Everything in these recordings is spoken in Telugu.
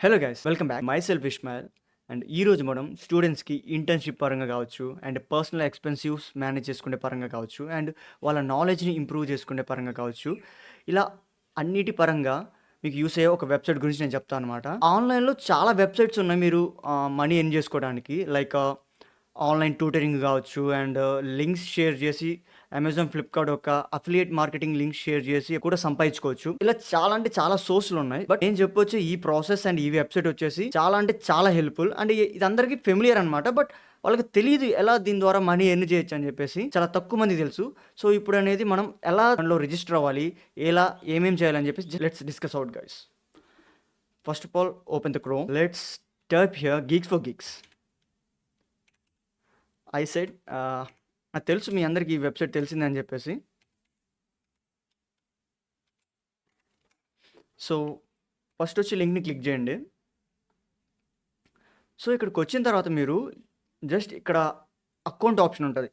Hello guys, welcome back. My self Ismail. And ఈరోజు మనం స్టూడెంట్స్కి ఇంటర్న్షిప్ పరంగా కావచ్చు, అండ్ పర్సనల్ ఎక్స్పెన్సివ్స్ మేనేజ్ చేసుకునే పరంగా కావచ్చు, అండ్ వాళ్ళ నాలెడ్జ్ని ఇంప్రూవ్ చేసుకునే పరంగా కావచ్చు, ఇలా అన్నిటి పరంగా మీకు యూస్ అయ్యే ఒక వెబ్సైట్ గురించి నేను చెప్తాను అనమాట. ఆన్లైన్లో చాలా వెబ్సైట్స్ ఉన్నాయి మీరు మనీ ఎర్న్ చేసుకోవడానికి. లైక్ ఆన్లైన్ ట్యూటరింగ్ కావచ్చు, అండ్ లింక్స్ షేర్ చేసి అమెజాన్, ఫ్లిప్కార్ట్ ఒక అఫిలియేట్ మార్కెటింగ్ లింక్స్ షేర్ చేసి కూడా సంపాదించుకోవచ్చు. ఇలా చాలా అంటే చాలా సోర్స్లు ఉన్నాయి. బట్ నేను చెప్పొచ్చు ఈ ప్రాసెస్ అండ్ ఈ వెబ్సైట్ వచ్చేసి చాలా అంటే చాలా హెల్ప్ఫుల్. అండ్ ఇది అందరికీ ఫెమిలియర్ అనమాట. బట్ వాళ్ళకి తెలియదు ఎలా దీని ద్వారా మనీ ఎర్న్ చేయొచ్చు అని చెప్పేసి. చాలా తక్కువ మంది తెలుసు. సో ఇప్పుడు అనేది మనం ఎలా దానిలో రిజిస్టర్ అవ్వాలి, ఎలా ఏమేం చేయాలని చెప్పేసి let's discuss out guys. First of all open the chrome. Let's type here gigs for gigs. I said నాకు తెలుసు మీ అందరికీ ఈ వెబ్సైట్ తెలిసిందని చెప్పేసి. సో ఫస్ట్ వచ్చి లింక్ని క్లిక్ చేయండి. సో ఇక్కడికి వచ్చిన తర్వాత మీరు జస్ట్ ఇక్కడ అకౌంట్ ఆప్షన్ ఉంటుంది.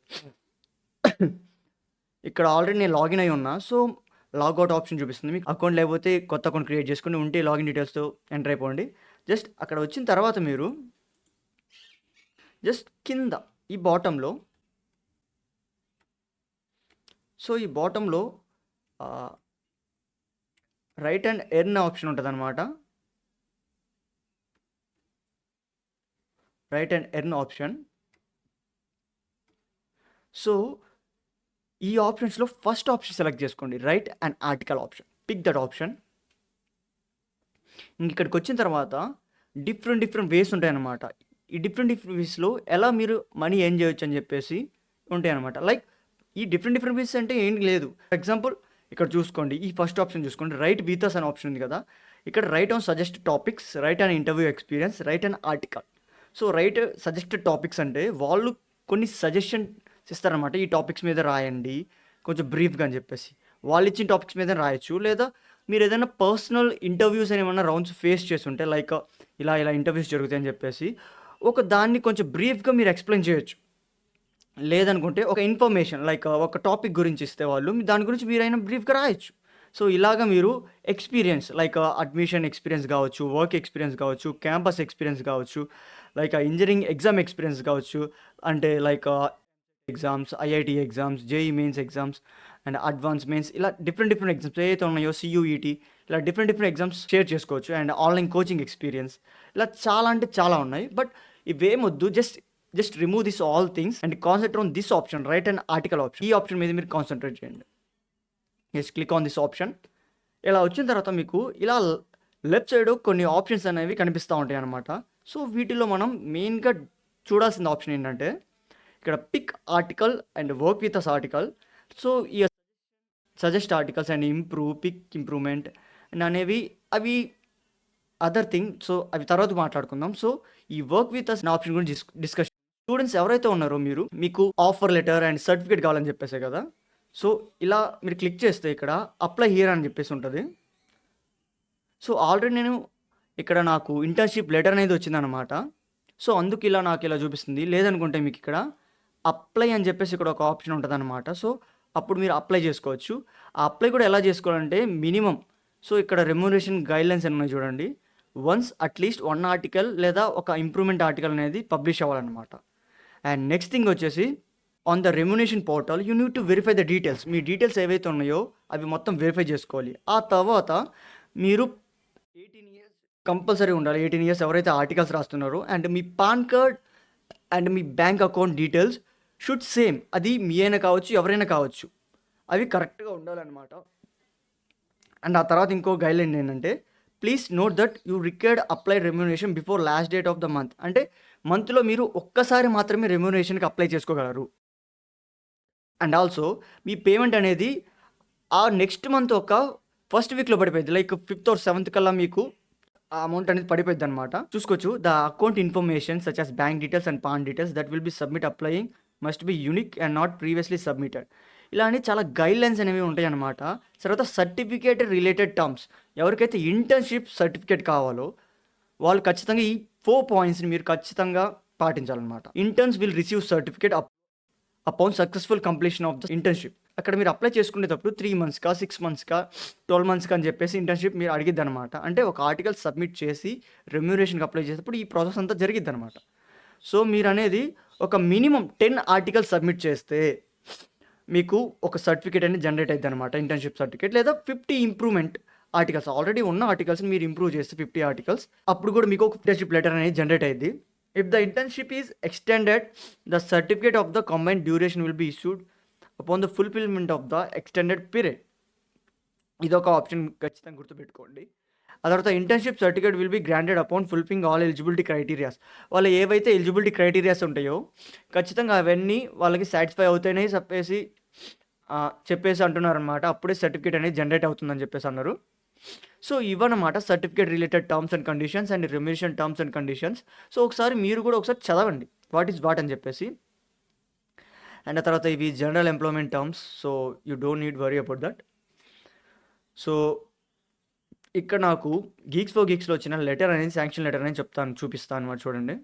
ఇక్కడ ఆల్రెడీ నేను లాగిన్ అయి ఉన్నా. సో లాగౌట్ ఆప్షన్ చూపిస్తుంది. మీకు అకౌంట్ లేకపోతే కొత్త అకౌంట్ క్రియేట్ చేసుకుని ఉంటే లాగిన్ డీటెయిల్స్తో ఎంటర్ అయిపోండి. జస్ట్ అక్కడ వచ్చిన తర్వాత మీరు జస్ట్ కింద ఈ బాటంలో, సో ఈ బాటంలో రైట్ అండ్ ఎర్న్ ఆప్షన్ ఉంటుంది అనమాట. Write and earn option. So ఈ ఆప్షన్స్లో ఫస్ట్ ఆప్షన్ సెలెక్ట్ చేసుకోండి, write and article option. Pick that option. ఇక్కడికి వచ్చిన తర్వాత డిఫరెంట్ వేస్ ఉంటాయన్నమాట. ఈ డిఫరెంట్ వేస్లో ఎలా మీరు మనీ ఎర్న్ చేయొచ్చు అని చెప్పేసి ఉంటాయన్నమాట. లైక్ ఈ డిఫరెంట్ వేస్ అంటే ఏం లేదు. ఫర్ ఎగ్జాంపుల్ ఇక్కడ చూసుకోండి, ఈ ఫస్ట్ ఆప్షన్ చూసుకోండి, రైట్ విత్ అస్ అనే ఆప్షన్ ఉంది కదా. ఇక్కడ right on suggest topics, right and interview experience, right and article. So right suggested topics అంటే వాళ్ళు కొన్ని సజెషన్స్ ఇస్తారనమాట. ఈ టాపిక్స్ మీద రాయండి కొంచెం బ్రీఫ్గా అని చెప్పేసి. వాళ్ళు ఇచ్చిన టాపిక్స్ మీద రాయొచ్చు. లేదా మీరు ఏదైనా పర్సనల్ ఇంటర్వ్యూస్ అని ఏమన్నా రౌండ్స్ ఫేస్ చేస్తుంటే, లైక్ ఇలా ఇంటర్వ్యూస్ జరుగుతాయని చెప్పేసి ఒక దాన్ని కొంచెం బ్రీఫ్గా మీరు ఎక్స్ప్లెయిన్ చేయొచ్చు. లేదనుకుంటే ఒక ఇన్ఫర్మేషన్ లైక్ ఒక టాపిక్ గురించి ఇస్తే వాళ్ళు దాని గురించి మీరైనా బ్రీఫ్గా రాయొచ్చు. సో ఇలాగ మీరు ఎక్స్పీరియన్స్ లైక్ అడ్మిషన్ ఎక్స్పీరియన్స్ కావచ్చు, వర్క్ ఎక్స్పీరియన్స్ కావచ్చు, క్యాంపస్ ఎక్స్పీరియన్స్ కావచ్చు, లైక్ ఇంజనీరింగ్ ఎగ్జామ్ ఎక్స్పీరియన్స్ కావచ్చు, అంటే like exams, IIT exams, JEE mains exams and advance mains, ఇలా డిఫరెంట్ ఎగ్జామ్స్ ఏవైతే ఉన్నాయో, సియూఈటీ, ఇలా డిఫరెంట్ ఎగ్జామ్స్ షేర్ చేసుకోవచ్చు. అండ్ ఆన్లైన్ కోచింగ్ ఎక్స్పీరియన్స్, ఇలా చాలా అంటే చాలా ఉన్నాయి. బట్ ఇవేమొద్దు, just remove this all things and concentrate on this option, right and article option. ఈ ఆప్షన్ మీద మీరు కాన్సన్ట్రేట్ చేయండి. Just click on this option. ఇలా వచ్చిన తర్వాత మీకు ఇలా లెఫ్ట్ సైడ్ కొన్ని ఆప్షన్స్ అనేవి కనిపిస్తూ ఉంటాయి అన్నమాట. సో వీటిలో మనం మెయిన్గా చూడాల్సిన ఆప్షన్ ఏంటంటే ఇక్కడ pick article and work with us article. So ఈ suggest articles and improve, pick improvement and అనేవి అవి అదర్ థింగ్. సో అవి తర్వాత మాట్లాడుకుందాం. సో ఈ వర్క్ విత్ అస్ ఆప్షన్ గురించి డిస్కషన్. స్టూడెంట్స్ ఎవరైతే ఉన్నారో మీకు ఆఫర్ లెటర్ అండ్ సర్టిఫికేట్ కావాలని చెప్పేసే కదా. సో ఇలా మీరు క్లిక్ చేస్తే ఇక్కడ అప్లై హియర్ అని చెప్పేసి ఉంటుంది. సో ఆల్రెడీ నేను ఇక్కడ నాకు ఇంటర్న్షిప్ లెటర్ అనేది వచ్చిందనమాట. సో అందుకు ఇలా నాకు ఇలా చూపిస్తుంది. లేదనుకుంటే మీకు ఇక్కడ అప్లై అని చెప్పేసి ఇక్కడ ఒక ఆప్షన్ ఉంటుంది అనమాట. సో అప్పుడు మీరు అప్లై చేసుకోవచ్చు. ఆ అప్లై కూడా ఎలా చేసుకోవాలంటే మినిమం, సో ఇక్కడ రెమ్యునరేషన్ గైడ్లైన్స్ ఉన్నాయి చూడండి. వన్స్ అట్లీస్ట్ 1 ఆర్టికల్ లేదా ఒక ఇంప్రూవ్మెంట్ ఆర్టికల్ అనేది పబ్లిష్ అవ్వాలన్నమాట. అండ్ నెక్స్ట్ థింగ్ వచ్చేసి on the remuneration portal you need to verify the details. Me details ఏవైతే ఉన్నాయో అవి మొత్తం వెరిఫై చేసుకోవాలి. ఆ తర్వాత మీరు 18 ఇయర్స్ కంపల్సరీ ఉండాలి. 18 ఇయర్స్ ఎవరైతే ఆర్టికల్స్ రాస్తున్నారో, అండ్ మీ పాన్ కార్డ్ అండ్ మీ bank account details should same. అది మీ అయినా కావచ్చు, ఎవరైనా కావచ్చు, అవి కరెక్ట్గా ఉండాలన్నమాట. అండ్ ఆ తర్వాత ఇంకో గైడ్లైన్ ఏంటంటే please note that you required apply remuneration before last date of the month. అంటే మంత్లో మీరు ఒక్కసారి మాత్రమే రెమ్యునరేషన్కి అప్లై చేసుకోగలరు. అండ్ ఆల్సో మీ పేమెంట్ అనేది ఆ నెక్స్ట్ మంత్ ఒక ఫస్ట్ వీక్లో పడిపోయింది. లైక్ 5th or 7th కల్లా మీకు ఆ అమౌంట్ అనేది పడిపోయింది అనమాట. చూసుకోవచ్చు. The account information such as bank details and PAN details that will be submit applying must be unique and not previously submitted. ఇలా అని చాలా గైడ్లైన్స్ అనేవి ఉంటాయి అన్నమాట. తర్వాత సర్టిఫికేట్ రిలేటెడ్ టర్మ్స్. ఎవరికైతే ఇంటర్న్షిప్ సర్టిఫికేట్ కావాలో వాళ్ళు ఖచ్చితంగా ఈ 4 పాయింట్స్ని మీరు ఖచ్చితంగా పాటించాలన్నమాట. Interns will receive certificate upon successful completion of the internship. అక్కడ మీరు అప్లై చేసుకునేటప్పుడు 3 మంత్స్‌కా, 6 మంత్స్‌కా, 12 మంత్స్‌కా అని చెప్పేసి ఇంటర్న్‌షిప్ మీరు అడిగిద్దనమాట. అంటే ఒక ఆర్టికల్ సబ్మిట్ చేసి రెమ్యూనరేషన్‌కి అప్లై చేసేటప్పుడు ఈ ప్రాసెస్ అంతా జరిగిద్దనమాట. సో, మీరనేది ఒక మినిమమ్ 10 ఆర్టికల్స్ సబ్మిట్ చేస్తే మీకు ఒక సర్టిఫికేట్ అనేది జనరేట్ అయిద్దనమాట. ఇంటర్న్‌షిప్ సర్టిఫికేట్ లేదా 50 ఇంప్రూవ్‌మెంట్ ఆర్టికల్స్. ఆల్రెడీ ఉన్న ఆర్టికల్స్‌ని మీరు ఇంప్రూవ్ చేస్తే 50 ఆర్టికల్స్ అప్పుడు కూడా మీకు ఒక ఇంటర్న్‌షిప్ లెటర్ అనేది జనరేట్ అయిద్ది. If the internship is extended, the certificate of the combined duration will be issued upon the fulfilment of the extended period. ఇదొక ఆప్షన్ ఖచ్చితంగా గుర్తుపెట్టుకోండి. ఆ తర్వాత internship certificate will be granted upon fulfilling all eligibility criterias. వాళ్ళు ఏవైతే ఎలిజిబిలిటీ క్రైటీరియాస్ ఉంటాయో ఖచ్చితంగా అవన్నీ వాళ్ళకి సాటిస్ఫై అవుతాయని చెప్పేసి అంటున్నారనమాట. అప్పుడే సర్టిఫికేట్ అనేది జనరేట్ అవుతుందని చెప్పేసి అన్నారు. సో, ఇవన్నమాట certificate related terms and conditions and remuneration terms and conditions. So, మీరు కూడా ఒకసారి చదవండి వాట్ ఈస్ వాట్ అని చెప్పేసి. అండ్ ఆ తర్వాత ఇవి general employment terms. So, you don't need worry about that. So, ఇక్కడ నాకు గీక్స్ ఫర్ గీక్స్‌లో వచ్చిన లెటర్ అనేది శాంక్షన్ లెటర్ అనేది చూపిస్తాను అనమాట చూడండి.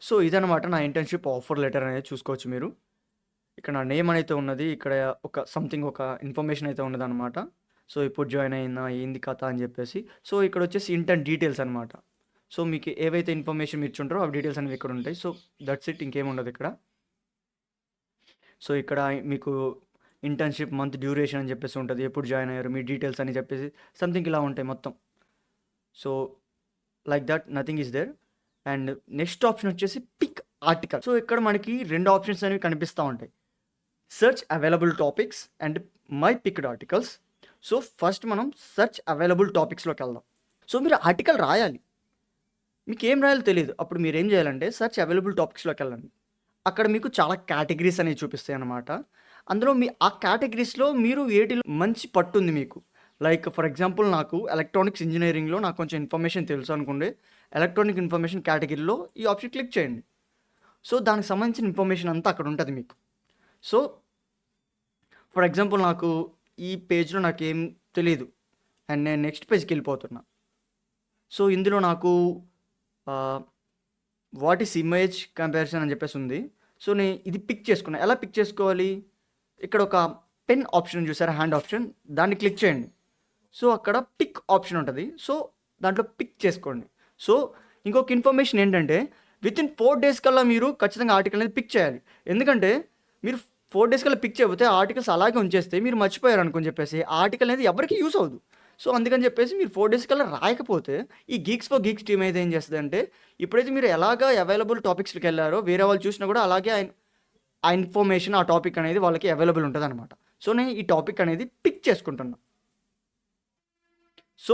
సో, ఇదనమాట నా ఇంటర్న్‌షిప్ ఆఫర్ లెటర్ అనేది చూసుకోవచ్చు మీరు. ఇక్కడ నా నేమ్ అయితే ఉన్నది. ఇక్కడ ఒక సంథింగ్ ఒక ఇన్ఫర్మేషన్ అయితే ఉన్నదనమాట. సో, ఎప్పుడు జాయిన్ అయినా, ఏంది కథ అని చెప్పేసి. సో, ఇక్కడ వచ్చేసి ఇంటర్న్ డీటెయిల్స్ అనమాట. సో, మీకు ఏవైతే ఇన్ఫర్మేషన్ మీరు ఇచ్చుంటారో అవి డీటెయిల్స్ అనేవి ఇక్కడ ఉంటాయి. సో, దట్స్ ఇట్, ఇంకేముండదు ఇక్కడ. సో, ఇక్కడ మీకు ఇంటర్న్‌షిప్ మంత్ డ్యూరేషన్ అని చెప్పేసి ఉంటది. ఎప్పుడు జాయిన్ అయ్యారు, మీ డీటెయిల్స్ అని చెప్పేసి సంథింగ్ ఇలా ఉంటాయి మొత్తం. So, like that nothing is there. And next option వచ్చేసి పిక్ ఆర్టికల్. సో, ఇక్కడ మనకి 2 ఆప్షన్స్ అనేవి కనిపిస్తా ఉంటాయి. Search available topics and my picked articles. So, first మనం సెర్చ్ అవైలబుల్ టాపిక్స్‌లోకి వెళ్దాం. సో, మీరు ఆర్టికల్ రాయాలి. మీకేం రాయాలో తెలీదు. అప్పుడు మీరేం చేయాలంటే సెర్చ్ అవైలబుల్ టాపిక్స్‌లోకి వెళ్ళండి. అక్కడ మీకు చాలా కేటగిరీస్ అనేవి చూపిస్తాయి అన్నమాట. అందులో ఆ కేటగిరీస్‌లో మీరు వేటిలో మంచి పట్టుంది మీకు. లైక్ ఫర్ ఎగ్జాంపుల్ నాకు ఎలక్ట్రానిక్స్ ఇంజినీరింగ్‌లో నాకు కొంచెం ఇన్ఫర్మేషన్ తెలుసు అనుకోండి. ఎలక్ట్రానిక్ ఇన్ఫర్మేషన్ కేటగిరీలో ఈ ఆప్షన్ క్లిక్ చేయండి. సో, దానికి సంబంధించిన ఇన్ఫర్మేషన్ అంతా అక్కడ ఉంటుంది మీకు. సో, ఫర్ ఎగ్జాంపుల్ నాకు ఈ పేజ్‌లో నాకేం తెలీదు. అండ్ నేను నెక్స్ట్ పేజ్‌కి వెళ్ళిపోతున్నా. సో, ఇందులో నాకు వాట్ ఈస్ ఇమేజ్ కంపారిజన్ అని చెప్పేసి ఉంది. సో, నేను ఇది పిక్ చేసుకున్నా. ఎలా పిక్ చేసుకోవాలి? ఇక్కడ ఒక పెన్ ఆప్షన్ చూసారా, హ్యాండ్ ఆప్షన్, దాన్ని క్లిక్ చేయండి. సో, అక్కడ పిక్ ఆప్షన్ ఉంటుంది. సో, దాంట్లో పిక్ చేసుకోండి. సో, ఇంకొక ఇన్ఫర్మేషన్ ఏంటంటే వితిన్ 4 డేస్ కల్లా మీరు ఖచ్చితంగా ఆర్టికల్ అనేది పిక్ చేయాలి. ఎందుకంటే మీరు 4 డేస్ కల్లా పిక్ చేయకపోతే ఆర్టికల్స్ అలాగే ఉంచేస్తే మీరు మర్చిపోయారు అనుకుని చెప్పేసి ఆ ఆర్టికల్ అనేది ఎవరికి యూస్ అవ్వదు. సో, అందుకని చెప్పేసి మీరు 4 డేస్ కల్లా రాయకపోతే ఈ గీక్స్ ఫర్ గీక్స్ టీమ్ అయితే ఏం చేస్తుందంటే ఇప్పుడైతే మీరు ఎలాగా అవైలబుల్ టాపిక్స్‌కి వెళ్ళారో వేరే వాళ్ళు చూసినా కూడా అలాగే ఆ ఇన్ఫర్మేషన్, ఆ టాపిక్ అనేది వాళ్ళకి అవైలబుల్ ఉంటదనమాట. సో, నేను ఈ టాపిక్ అనేది పిక్ చేసుకుంటున్నా. So,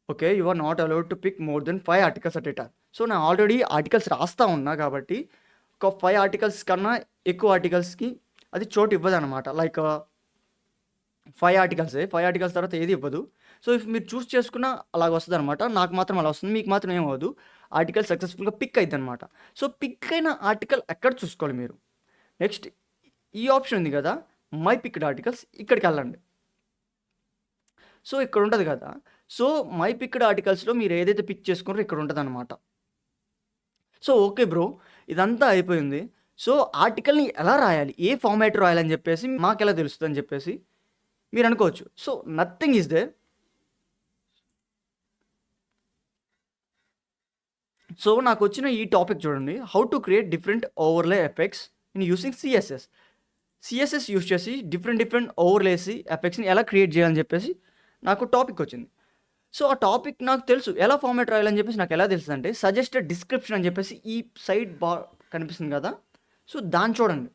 okay. You are not allowed to pick more than 5 articles at a time. So, నేను ఆల్రెడీ ఆర్టికల్స్ రాస్తా ఉన్నా కాబట్టి ఒక 5 ఆర్టికల్స్ కన్నా ఎక్కువ ఆర్టికల్స్‌కి అది చోటు ఇవ్వదనమాట. లైక్ 5 ఆర్టికల్సే. 5 ఆర్టికల్స్ తర్వాత ఏది ఇవ్వదు. సో, ఇఫ్ మీరు చూస్ చేసుకున్నా అలాగ వస్తదనమాట. నాకు మాత్రం అలా వస్తుంది. మీకు మాత్రం ఏమవ్వదు. ఆర్టికల్ సక్సెస్‌ఫుల్‌గా పిక్ అయిద్దనమాట. సో, పిక్ అయిన ఆర్టికల్ ఎక్కడ చూసుకోవాలి మీరు. నెక్స్ట్ ఈ ఆప్షన్ ఉంది కదా, మై పిక్డ్ ఆర్టికల్స్, ఇక్కడికెళ్ళండి. సో, ఇక్కడ ఉంటది కదా. సో, మై పిక్డ్ ఆర్టికల్స్‌లో మీరు ఏదైతే పిక్ చేసుకున్నారో ఇక్కడ ఉంటదనమాట. సో, ఓకే బ్రో, ఇదంతా అయిపోయింది. సో, ఆర్టికల్‌ని ఎలా రాయాలి? ఏ ఫార్మాట్ రాయాలని చెప్పేసి మాకెలా తెలుస్తదని చెప్పేసి మీరనుకోవచ్చు. So, nothing is there. So, నాకొచ్చిన ఈ టాపిక్ చూడండి. How to create different overlay effects in using CSS. CSS use చేసి డిఫరెంట్ ఓవర్‌లేసి ఎఫెక్ట్స్‌ని ఎలా క్రియేట్ చేయాలని చెప్పేసి నాకు టాపిక్ వచ్చింది. సో, ఆ టాపిక్ నాకు తెలుసు. ఎలా ఫార్మాట్ రాయాలని చెప్పేసి నాకెలా తెలుస్తదంటే సజెస్టెడ్ డిస్క్రిప్షన్ అని చెప్పేసి ఈ సైడ్ కనిపిస్తుంది కదా. సో, దాన్ని చూడండి.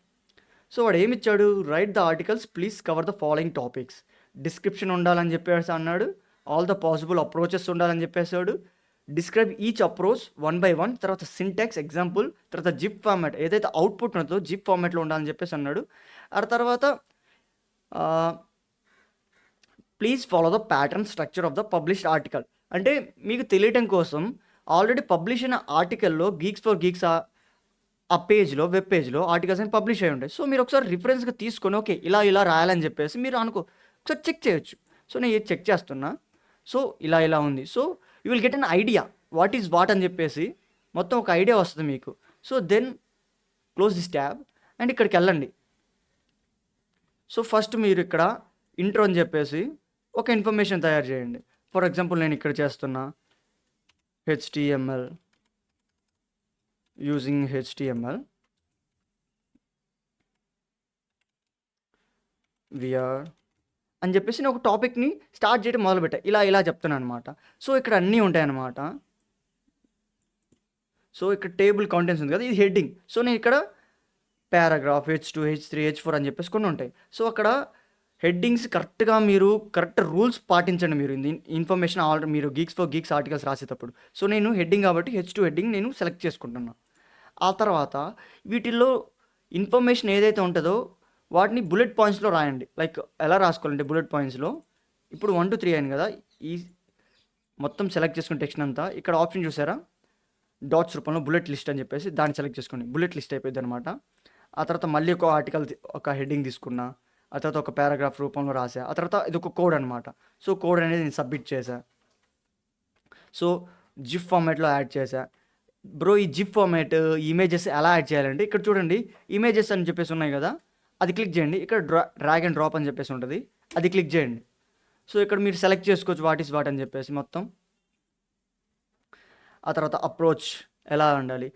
సో, వాడేమిచ్చాడు? Write the articles please cover the following topics. Description ఉండాలని చెప్పేసి అన్నాడు. ఆల్ ద పాసిబుల్ అప్రోచెస్ ఉండాలని చెప్పేసాడు. Describe each approach 1 by 1. తర్వాత సింటాక్స్, ఎగ్జాంపుల్, తర్వాత జిప్ ఫార్మాట్ ఏదైతే అవుట్‌పుట్ ఉంటుందో జిప్ ఫార్మాట్‌లో ఉండాలని చెప్పేసి అన్నాడు. ఆ తర్వాత please follow the pattern structure of the published article. అంటే మీకు తెలియటం కోసం ఆల్రెడీ పబ్లిష్ అయిన ఆర్టికల్‌లో గీక్స్ ఫర్ గీక్స్ ఆ పేజ్‌లో, వెబ్ పేజ్‌లో ఆర్టికల్స్ అనేవి పబ్లిష్ అయ్యి ఉంటాయి. సో, మీరు ఒకసారి రిఫరెన్స్‌గా తీసుకొని ఓకే, ఇలా రాయాలని చెప్పేసి మీరు ఒకసారి చెక్ చేయొచ్చు. సో, నేను ఇది చెక్ చేస్తున్నా. సో, ఇలా ఉంది. So, you will get an idea what is what అని చెప్పేసి మొత్తం ఒక ఐడియా వస్తుంది మీకు. So, then close this tab and ఇక్కడికి వెళ్ళండి. సో ఫస్ట్ మీరు ఇక్కడ ఇంట్రో అని చెప్పేసి ఒక ఇన్ఫర్మేషన్ తయారు చేయండి. ఫర్ ఎగ్జాంపుల్ నేను ఇక్కడ చేస్తున్నా HTML యూజింగ్ HTML విఆర్ అని చెప్పేసి నేను ఒక టాపిక్ని స్టార్ట్ చేయడం మొదలుపెట్టా. ఇలా చెప్తున్నాను అనమాట. సో ఇక్కడ అన్నీ ఉంటాయి అన్నమాట. సో ఇక్కడ టేబుల్ కాంటెంట్స్ ఉంది కదా, ఇది హెడ్డింగ్. సో నేను ఇక్కడ పారాగ్రాఫ్ H2 H3 H4 అని చెప్పేసి కొన్ని ఉంటాయి. సో అక్కడ హెడ్డింగ్స్ కరెక్ట్గా మీరు కరెక్ట్ రూల్స్ పాటించండి. మీరు ఇన్ఫర్మేషన్ ఆల్రెడీ మీరు గీక్స్ ఫర్ గీక్స్ ఆర్టికల్స్ రాసేటప్పుడు. సో నేను హెడ్డింగ్ కాబట్టి H2 హెడ్డింగ్ నేను సెలెక్ట్ చేసుకుంటున్నాను. ఆ తర్వాత వీటిల్లో ఇన్ఫర్మేషన్ ఏదైతే ఉంటుందో వాటిని బుల్లెట్ పాయింట్స్లో రాయండి. లైక్ ఎలా రాసుకోవాలంటే బుల్లెట్ పాయింట్స్లో ఇప్పుడు 1 to 3 అయింది కదా, ఈ మొత్తం సెలెక్ట్ చేసుకున్న టెక్స్ట్ అంతా ఇక్కడ ఆప్షన్ చూసారా, డాట్స్ రూపంలో బుల్లెట్ లిస్ట్ అని చెప్పేసి దాన్ని సెలెక్ట్ చేసుకోండి. బుల్లెట్ లిస్ట్ అయిపోయింది అనమాట. ఆ తర్వాత మళ్ళీ ఒక ఆర్టికల్ ఒక హెడ్డింగ్ తీసుకున్నా, ఆ తర్వాత ఒక పారాగ్రాఫ్ రూపంలో రాసా, ఆ తర్వాత ఇది ఒక కోడ్ అనమాట. సో కోడ్ అనేది నేను సబ్మిట్ చేశా. సో జిప్ ఫార్మాట్లో యాడ్ చేశా. బ్రో ఈ జిప్ ఫార్మాట్ ఇమేజెస్ ఎలా యాడ్ చేయాలంటే ఇక్కడ చూడండి, ఇమేజెస్ అని చెప్పేసి ఉన్నాయి కదా, అది క్లిక్ చేయండి. ఇక్కడ డ్రాగ్ అండ్ డ్రాప్ అని చెప్పేసి ఉంటుంది, అది క్లిక్ చేయండి. సో ఇక్కడ మీరు సెలెక్ట్ చేసుకోవచ్చు వాట్ ఈస్ వాట్ అని చెప్పేసి మొత్తం. ఆ తర్వాత అప్రోచ్ ఎలా ఉండాలి,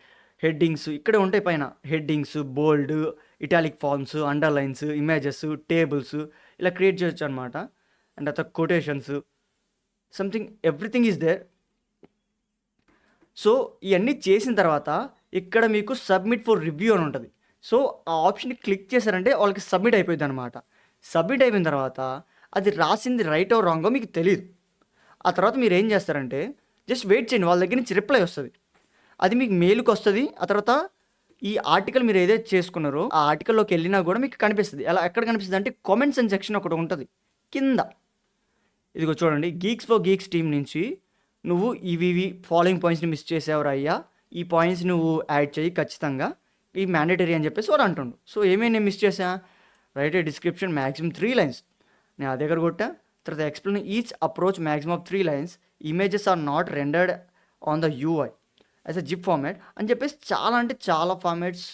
హెడ్డింగ్స్ ఇక్కడే ఉంటాయి పైన, headings bold, italic forms, underlines, images, tables ఇలా క్రియేట్ చేయొచ్చు అనమాట. అండ్ తర్వాత quotations, something everything is there. So ఇవన్నీ చేసిన తర్వాత ఇక్కడ మీకు సబ్మిట్ ఫర్ రివ్యూ అని ఉంటుంది. సో ఆ ఆప్షన్ని క్లిక్ చేశారంటే వాళ్ళకి సబ్మిట్ అయిపోయింది అనమాట. సబ్మిట్ అయిపోయిన తర్వాత అది రాసింది రైట్ ఓ రాంగో మీకు తెలియదు. ఆ తర్వాత మీరు ఏం చేస్తారంటే జస్ట్ వెయిట్ చేయండి, వాళ్ళ దగ్గర నుంచి రిప్లై వస్తుంది. అది మీకు మెయిల్కి వస్తుంది. ఆ తర్వాత ఈ ఆర్టికల్ మీరు ఏదైతే చేసుకున్నారో ఆ ఆర్టికల్లోకి వెళ్ళినా కూడా మీకు కనిపిస్తుంది. అలా ఎక్కడ కనిపిస్తుంది అంటే కామెంట్స్ అండ్ సెక్షన్ ఒకటి ఉంటుంది కింద. ఇదిగో చూడండి, గీక్స్ ఫర్ గీక్స్ టీమ్ నుంచి నువ్వు ఇవి ఫాలోయింగ్ పాయింట్స్ని మిస్ చేసావురా అయ్యా, ఈ పాయింట్స్ నువ్వు యాడ్ చేయి ఖచ్చితంగా, ఈ మ్యాండేటరీ అని చెప్పేసి వాడు అంటుండు. సో ఏమేమి నేను మిస్ చేసా, write a description maximum 3 lines, నేను అదే దగ్గర కొట్టా. తర్వాత explain each approach maximum of 3 lines, images are not rendered on the UI as a zip format అని చెప్పేసి చాలా అంటే చాలా ఫార్మాట్స్,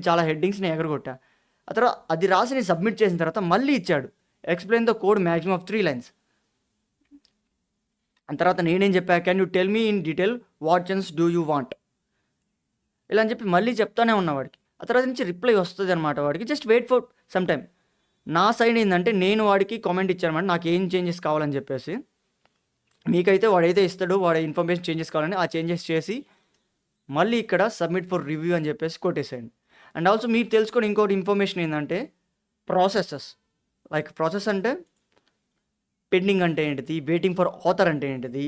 చాలా హెడ్డింగ్స్ నేను ఎగరగొట్టా. ఆ తర్వాత అది రాసి నేను సబ్మిట్ చేసిన తర్వాత మళ్ళీ ఇచ్చాడు explain the code maximum of 3 lines. ఆ తర్వాత నేనేం చెప్పా, can you tell me in detail what changes do you want ఇలా అని చెప్పి మళ్ళీ చెప్తానే ఉన్నా వాడికి. ఆ తర్వాత నుంచి రిప్లై వస్తుంది అనమాట వాడికి. Just wait for some time. నా సైడ్ ఏంటంటే నేను వాడికి కామెంట్ ఇచ్చానమాట నాకు ఏం చేంజెస్ కావాలని చెప్పేసి. మీకైతే వాడైతే ఇస్తాడో వాడి ఇన్ఫర్మేషన్ చేంజెస్ కావాలని ఆ చేంజెస్ చేసి మళ్ళీ ఇక్కడ సబ్మిట్ ఫర్ రివ్యూ అని చెప్పేసి కొట్టేసేయండి. అండ్ ఆల్సో మీరు తెలుసుకొని ఇంకోటి ఇన్ఫర్మేషన్ ఏంటంటే ప్రాసెసెస్, లైక్ ప్రాసెస్ అంటే పెండింగ్ అంటే ఏంటిది, వెయిటింగ్ ఫర్ ఆథర్ అంటే ఏంటిది,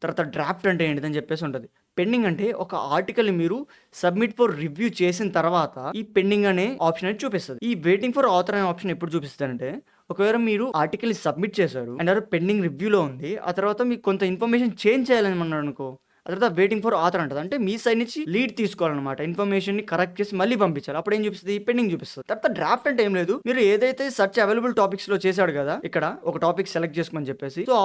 తర్వాత డ్రాఫ్ట్ అంటే ఏంటిది అని చెప్పేసి ఉంటుంది. పెండింగ్ అంటే ఒక ఆర్టికల్ని మీరు సబ్మిట్ ఫర్ రివ్యూ చేసిన తర్వాత ఈ పెండింగ్ అనే ఆప్షన్ అనేది చూపిస్తుంది. ఈ వెయిటింగ్ ఫర్ ఆథర్ అనే ఆప్షన్ ఎప్పుడు చూపిస్తుంది అంటే ఒకవేళ మీరు ఆర్టికల్ని సబ్మిట్ చేశారు అండ్ అది పెండింగ్ రివ్యూలో ఉంది, ఆ తర్వాత మీకు కొంత ఇన్ఫర్మేషన్ చేంజ్ చేయాలని అన్నాడు అనుకో, ఆ తర్వాత వెయిటింగ్ ఫర్ ఆథర్ అంటుంది. అంటే మీ సైడ్ నుంచి లీడ్ తీసుకోవాలన్నమాట, ఇన్ఫర్మేషన్ని కరెక్ట్ చేసి మళ్ళీ పంపించాలి. అప్పుడు ఏం చూపిస్తుంది, పెండింగ్ చూపిస్తుంది. తర్వాత డ్రాఫ్ట్ అంటే ఏం లేదు, మీరు ఏదైతే సర్చ్ అవైలబుల్ టాపిక్స్ లో చేశాడు కదా, ఇక్కడ ఒక టాపిక్ సెలెక్ట్ చేసుకోమని చెప్పేసి, సో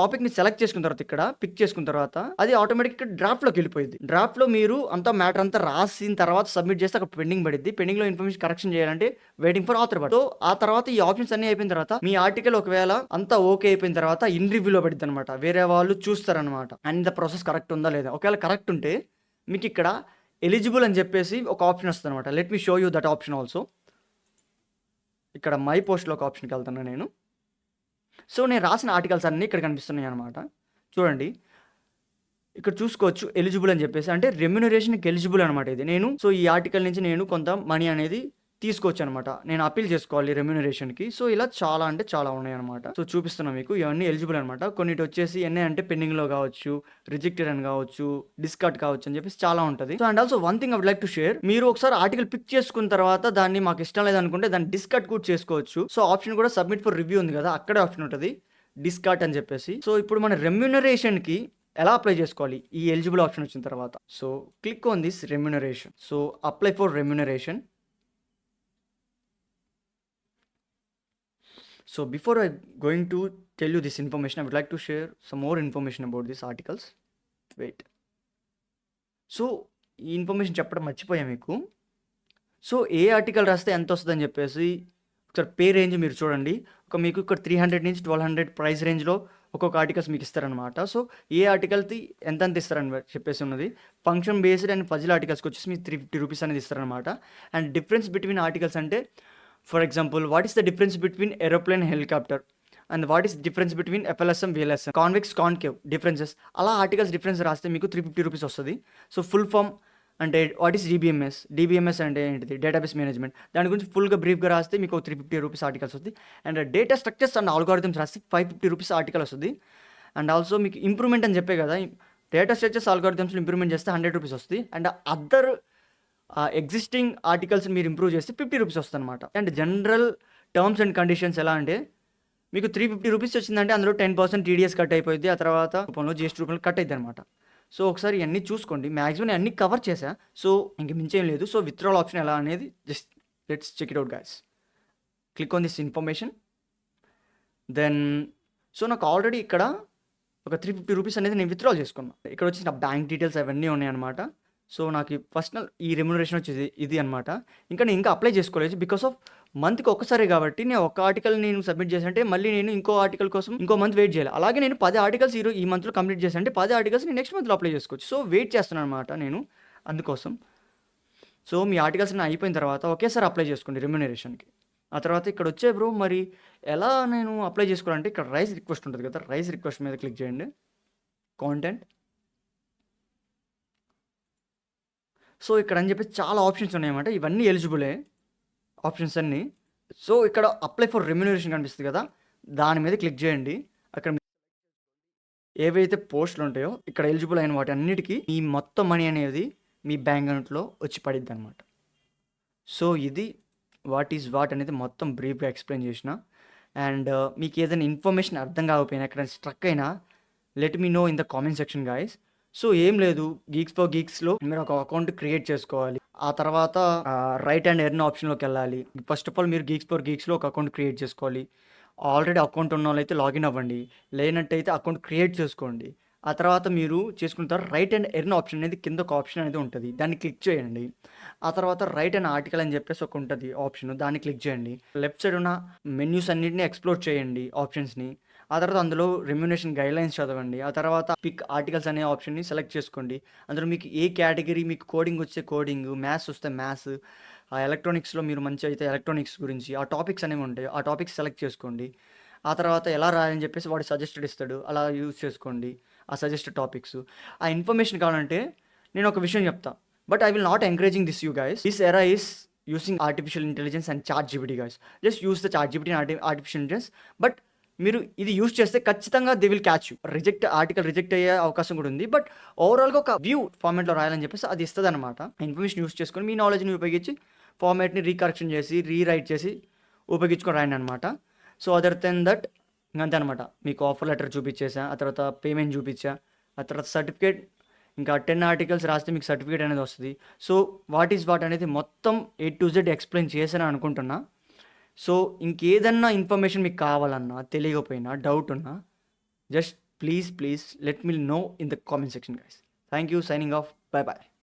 టాపిక్ ని సెలెక్ట్ చేసుకున్న తర్వాత ఇక్కడ పిక్ చేసుకున్న తర్వాత అది ఆటోమేటిక్ డ్రాఫ్ట్ లోకి వెళ్ళిపోయింది. డ్రాఫ్ట్ లో మీరు అంతా మ్యాటర్ అంతా రాసిన తర్వాత సబ్మిట్ చేస్తే అక్కడ పెండింగ్ పడింది. పెండింగ్ లో ఇన్ఫర్మేషన్ కరెక్షన్ చేయాలంటే వెయిటింగ్ ఫర్ ఆథర్. సో ఆ తర్వాత ఈ ఆప్షన్స్ అన్ని అయిపోయిన తర్వాత మీ ఆర్టికల్ ఒకవేళ అంతా ఓకే అయిపోయిన తర్వాత ఇన్ రివ్యూలో పడుతుంది అనమాట. వేరే వాళ్ళు చూస్తారనమాట అండ్ ద ప్రాసెస్ కరెక్ట్ ఉందా లేదా. ఒకవేళ కరెక్ట్ ఉంటే మీకు ఇక్కడ ఎలిజిబుల్ అని చెప్పేసి ఒక ఆప్షన్ వస్తుంది అనమాట. Let me show you that option also. ఇక్కడ మై పోస్ట్లో ఒక ఆప్షన్కి వెళ్తున్నాను నేను. సో నేను రాసిన ఆర్టికల్స్ అన్నీ ఇక్కడ కనిపిస్తున్నాయి అనమాట. చూడండి ఇక్కడ చూసుకోవచ్చు ఎలిజిబుల్ అని చెప్పేసి, అంటే రెమ్యునరేషన్కి ఎలిజిబుల్ అనమాట ఇది. నేను సో ఈ ఆర్టికల్ నుంచి నేను కొంత మనీ అనేది తీసుకోవచ్చు అనమాట, నేను అప్పీల్ చేసుకోవాలి రెమ్యునరేషన్కి. సో ఇలా చాలా అంటే చాలా ఉన్నాయి అనమాట. సో చూపిస్తున్నాం మీకు ఇవన్నీ ఎలిజిబుల్ అనమాట. కొన్నిటి వచ్చేసి ఎన్ని అంటే పెండింగ్లో కావచ్చు, రిజెక్టెడ్ అని కావచ్చు, డిస్కార్డ్ కావచ్చు అని చెప్పేసి చాలా ఉంటుంది. So and also one thing I would like to share, మీరు ఒకసారి ఆర్టికల్ పిక్ చేసుకున్న తర్వాత దాన్ని మాకు ఇష్టం లేదనుకుంటే దాన్ని డిస్కార్డ్ కూడా చేసుకోవచ్చు. సో ఆప్షన్ కూడా సబ్మిట్ ఫర్ రివ్యూ ఉంది కదా, అక్కడే ఆప్షన్ ఉంటుంది డిస్కార్డ్ అని చెప్పేసి. సో ఇప్పుడు మన రెమ్యునరేషన్కి ఎలా అప్లై చేసుకోవాలి ఈ ఎలిజిబుల్ ఆప్షన్ వచ్చిన తర్వాత. So click on this remuneration. So apply for remuneration. So before I going to tell you this information, I would like to share some more information about these articles. Wait. So ఈ ఇన్ఫర్మేషన్ చెప్పడం మర్చిపోయా మీకు. సో ఏ ఆర్టికల్ రాస్తే ఎంత వస్తుందని చెప్పేసి ఒకసారి పే రేంజ్ మీరు చూడండి. మీకు ఇక్కడ 300 నుంచి 1200 ప్రైస్ రేంజ్లో ఒక్కొక్క ఆర్టికల్స్ మీకు ఇస్తారనమాట. సో ఏ ఆర్టికల్కి ఎంతెంత ఇస్తారని చెప్పేసి ఉన్నది. ఫంక్షన్ బేస్డ్ అండ్ పజిల్ ఆర్టికల్స్కి వచ్చేసి మీకు 350 రూపీస్ అనేది ఇస్తారనమాట. అండ్ డిఫరెన్స్ బిట్వీన్ ఆర్టికల్స్ అంటే for example what is the difference between aeroplane helicopter and what is difference between FLSM VLSM convex concave differences అలా ఆర్టికల్స్ డిఫరెన్స్ రాస్తే మీకు 350 రూపీస్ వస్తుంది. సో ఫుల్ ఫామ్ అంటే వాట్ ఈస్ డిబిఎంఎస్ అంటే ఏంటిది డేటాబేస్ మేనేజ్మెంట్, దాని గురించి ఫుల్గా బ్రీఫ్గా రాస్తే మీకు 350 రూపీస్ ఆర్టికల్స్ వస్తుంది. And data structures and algorithms రాస్తే 550 రూపీస్ ఆర్టికల్ వస్తుంది. అండ్ ఆల్సో మీకు ఇంప్రూవ్మెంట్ అని చెప్పే కదా, డేటా స్ట్రక్చర్స్ ఆల్గారిథమ్స్లో ఇంప్రూవ్మెంట్ చేస్తే 100 రూపీస్ వస్తుంది. అండ్ అదర్ ఎగ్జిస్టింగ్ ఆర్టికల్స్ మీరు ఇంప్రూవ్ చేస్తే 50 రూపీస్ వస్తుంది అనమాట. And general terms and conditions ఎలా అంటే మీకు 350 రూపీస్ వచ్చిందంటే అందులో 10% టీడీఎస్ కట్ అయిపోయింది, ఆ తర్వాత రూపంలో జిఎస్టీ రూపంలో కట్ అవుతుంది అనమాట. సో ఒకసారి ఇవన్నీ చూసుకోండి. మ్యాక్సిమం అన్నీ కవర్ చేశా, సో ఇంక మించేం లేదు. సో విత్డ్రాల్ ఆప్షన్ ఎలా అనేది just let's check it out guys. Click on this information. Then so నాకు ఆల్రెడీ ఇక్కడ ఒక 350 రూపీస్ అనేది నేను విత్డ్రాల్ చేసుకున్నాను. ఇక్కడ వచ్చి నా బ్యాంక్ డీటెయిల్స్ అవన్నీ ఉన్నాయన్నమాట. సో నాకు పర్సనల్ ఈ రెమ్యునరేషన్ వచ్చేది ఇది అనమాట. నేను ఇంకా అప్లై చేసుకోలేదు బికాస్ ఆఫ్ మంత్కి ఒక్కసారి కాబట్టి నేను ఒక ఆర్టికల్ నేను సబ్మిట్ చేశానంటే మళ్ళీ నేను ఇంకో ఆర్టికల్ కోసం ఇంకో మంత్ వెయిట్ చేయాలి. అలాగే నేను 10 ఆర్టికల్స్ ఈ మంత్లో కంప్లీట్ చేశానంటే 10 ఆర్టికల్స్ నేను నెక్స్ట్ మంత్లో అప్లై చేసుకోవచ్చు. సో వెయిట్ చేస్తున్నాను అనమాట నేను అందుకోసం. సో మీ ఆర్టికల్స్ అయిపోయిన తర్వాత ఒకేసారి అప్లై చేసుకోండి రెమ్యునరేషన్కి. ఆ తర్వాత ఇక్కడ వచ్చే బ్రో మరి ఎలా నేను అప్లై చేసుకోవాలంటే ఇక్కడ రైస్ రిక్వెస్ట్ ఉంటుంది కదా, రైస్ రిక్వెస్ట్ మీద క్లిక్ చేయండి. కాంటెంట్. సో ఇక్కడ అని చెప్పి చాలా ఆప్షన్స్ ఉన్నాయన్నమాట. ఇవన్నీ ఎలిజిబులే ఆప్షన్స్ అన్నీ. సో ఇక్కడ అప్లై ఫర్ రెమ్యునరేషన్ కనిపిస్తుంది కదా, దాని మీద క్లిక్ చేయండి. అక్కడ ఏవైతే పోస్టులు ఉంటాయో ఇక్కడ ఎలిజిబుల్ అయిన వాటి అన్నిటికీ ఈ మొత్తం మనీ అనేది మీ బ్యాంక్ అకౌంట్లో వచ్చి పడిద్ది అనమాట. సో ఇది వాట్ ఈజ్ వాట్ అనేది మొత్తం బ్రీఫ్గా ఎక్స్ప్లెయిన్ చేసిన. అండ్ మీకు ఏదైనా ఇన్ఫర్మేషన్ అర్థం కాకపోయినా ఎక్కడ స్ట్రక్ అయినా let me know in the comment section guys. So ఏం లేదు, గీక్స్ ఫర్ గీక్స్లో మీరు ఒక అకౌంట్ క్రియేట్ చేసుకోవాలి. ఆ తర్వాత రైట్ అండ్ ఎర్న్ ఆప్షన్లోకి వెళ్ళాలి. ఫస్ట్ ఆఫ్ ఆల్ మీరు గీక్స్ ఫర్ గీక్స్లో ఒక అకౌంట్ క్రియేట్ చేసుకోవాలి. ఆల్రెడీ అకౌంట్ ఉన్న వాళ్ళైతే లాగిన్ అవ్వండి, లేనట్టయితే అకౌంట్ క్రియేట్ చేసుకోండి. ఆ తర్వాత మీరు చేసుకున్న తర్వాత రైట్ అండ్ ఎర్న్ ఆప్షన్ అనేది కింద ఒక ఆప్షన్ అనేది ఉంటుంది, దాన్ని క్లిక్ చేయండి. ఆ తర్వాత రైట్ అండ్ ఆర్టికల్ అని చెప్పేసి ఒక ఉంటుంది ఆప్షన్, దాన్ని క్లిక్ చేయండి. లెఫ్ట్ సైడ్ ఉన్న మెన్యూస్ అన్నింటినీ ఎక్స్ప్లోర్ చేయండి ఆప్షన్స్ని. ఆ తర్వాత అందులో రెమ్యునరేషన్ గైడ్లైన్స్ చదవండి. ఆ తర్వాత పిక్ ఆర్టికల్స్ అనే ఆప్షన్ని సెలెక్ట్ చేసుకోండి. అందులో మీకు ఏ కేటగిరీ, మీకు కోడింగ్ వస్తే కోడింగ్, మ్యాథ్స్ వస్తే మ్యాథ్స్, ఎలక్ట్రానిక్స్లో మీరు మంచి అయితే ఎలక్ట్రానిక్స్ గురించి ఆ టాపిక్స్ అనేవి ఉంటాయి, ఆ టాపిక్స్ సెలెక్ట్ చేసుకోండి. ఆ తర్వాత ఎలా రాయాలని చెప్పేసి వాడు సజెస్టెడ్ ఇస్తాడు, అలా యూజ్ చేసుకోండి ఆ సజెస్టెడ్ టాపిక్స్. ఆ ఇన్ఫర్మేషన్ కావాలంటే నేను ఒక విషయం చెప్తా, but I will not encouraging this you guys. This era is using artificial intelligence and chat GPT guys. Just use the chat GPT and artificial intelligence. But మీరు ఇది యూజ్ చేస్తే ఖచ్చితంగా they will catch you. Article reject అయ్యే అవకాశం కూడా ఉంది. బట్ ఓవరాల్గా ఒక వ్యూ ఫార్మాట్లో రాయాలని చెప్పేసి అది ఇస్తుంది అనమాట. ఇన్ఫర్మేషన్ యూజ్ చేసుకొని మీ నాలెడ్జ్ని ఉపయోగించి ఫార్మాట్ని రీకరెక్షన్ చేసి రీరైట్ చేసి ఉపయోగించుకొని రాయండి అనమాట. సో అదర్ దెన్ దట్ అంతే అనమాట. మీకు ఆఫర్ లెటర్ చూపించేసా, ఆ తర్వాత పేమెంట్ చూపించా, ఆ తర్వాత సర్టిఫికేట్, ఇంకా 10 ఆర్టికల్స్ రాస్తే మీకు సర్టిఫికేట్ అనేది వస్తుంది. సో వాట్ ఈజ్ వాట్ అనేది మొత్తం A to Z ఎక్స్ప్లెయిన్ చేశాను అనుకుంటున్నా. సో ఇంకేదన్నా ఇన్ఫర్మేషన్ మీకు కావాలన్నా, తెలియకపోయినా, డౌట్ ఉన్నా just please let me know in the comment section guys. Thank you, signing off, bye bye.